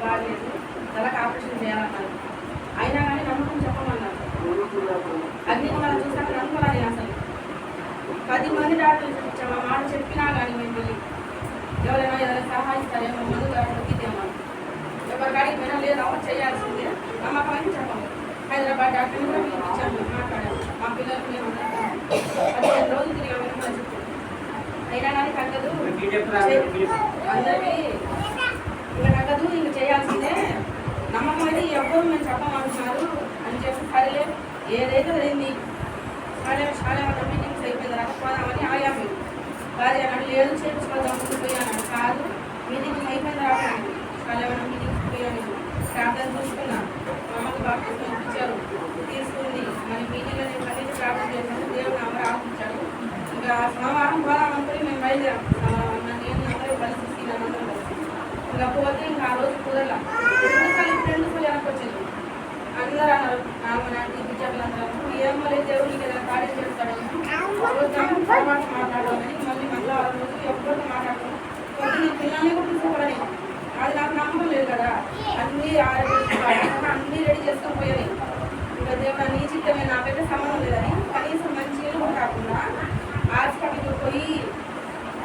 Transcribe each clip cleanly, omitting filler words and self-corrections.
బాగలేదు, తలకు ఆపరేషన్ చేయాలన్నారు. అయినా కానీ నమ్మకం చెప్పమన్నారు. అగ్నిగుండాలు చూసాక నమ్మకం అసలు 10 మంది డాక్టర్లు చూపించాము. ఆ మాట చెప్పినా కానీ మిమ్మల్ని ఎవరైనా ఏదైనా సహాయిస్తారేమో, మందు దొరికితేమో ఎవరికాడికి పోయినా లేదా చేయాల్సిందే నమ్మకం అని చెప్పాము. హైదరాబాద్ డాక్టర్ని కూడా పిలిపించాము, మాట్లాడాము. మా పిల్లలకు మేము 15 రోజులు తిరిగాము చెప్పాము. అయినా కానీ తగ్గదు, అందరికీ ఇంకా తగ్గదు, ఇంక చేయాల్సిందే నమ్మకం అయితే ఎవ్వరు మేము చెప్పమంటున్నారు అని చెప్పి సరేలే ఏదైతే అయింది చాలా మీటింగ్స్ అయిపోయింది రాకపోదామని ఆయాము. భార్య అన్నాడు లేదు చేయించుకోదాం పోయాను. కాదు మీటింగ్ అయిపోయింది రాకండి, చాలా మీటింగ్స్ పోయాను. ప్రార్థన చూసుకున్నాను, అమ్మకి బాగా ఇచ్చారు తీసుకుంది. మన మీటింగ్లో నేను పని ప్రార్థన చేశాను, దేవుడు అమ్మ ఆశించాడు. ఇంకా సోమవారం పోదామనుకుని మేము బయలుదేరాం. నేను అందరూ కలిసి అందరూ కలిసి ఇంకా పోతే ఇంకా ఆ రోజు కుదరలా. 2 సార్లు వెనక్కి వచ్చింది. అందరూ అన్నారు నాటి టీచర్లందరూ ఏమో లేదు దేవుడు నీకు ఏదైనా కార్యం చేస్తాడని తర్వాత మాట్లాడాలని. మళ్ళీ మంగళవారం రోజు ఎవరితో మాట్లాడుతాను కొంచెం నేను పిల్లల్ని కూడా తీసుకోవడని అది నాకు నమ్మకం లేదు కదా. అన్నీ అన్నీ రెడీ చేసుకొని పోయాయి. ఇంకా దేవుడు నీ చిత్తమే, నాకైతే సంబంధం లేదని కనీసం మంచి ఇల్లు కూడా కాకుండా హాస్పిటల్కి పోయి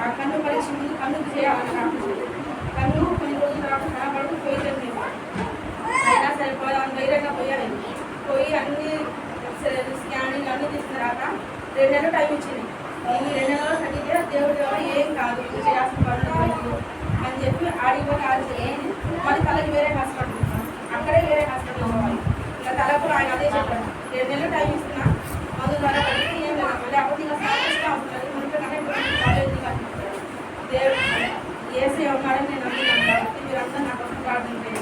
ఆ కన్ను పరీక్ష ముందు కన్నుకు చేయాలని నాకు కన్ను కొన్ని రోజులు రాకుండా కనబడుతూ పోయింది. అయినా సరిపోదాం ధైర్యంగా పోయాను. పోయి అన్ని స్కానింగ్ అన్నీ తీసిన తర్వాత 2 నెలలు టైం ఇచ్చింది. ఈ 2 నెలల్లో తగ్గితే దేవుడు ఏం కాదు చేయాల్సిన పనులు అని చెప్పి ఆడిపోయి ఆడితే మళ్ళీ తలకి వేరే హాస్పిటల్ అక్కడే వేరే హాస్పిటల్ పోవాలి. ఇంకా తలకు ఆయన అదే చెప్పాడు 2 నెలలు టైం ఇస్తున్నా మందు ద్వారా తగ్గితే ఏం లేదు. మళ్ళీ అప్పుడు ఇంకా సాధిస్తూ ఉంటుంది దేవుడు ఏసీ ఉన్నాడని నేను అనుకున్నాను కాబట్టి మీరందరూ నా కోసం ప్రార్థన చేయండి.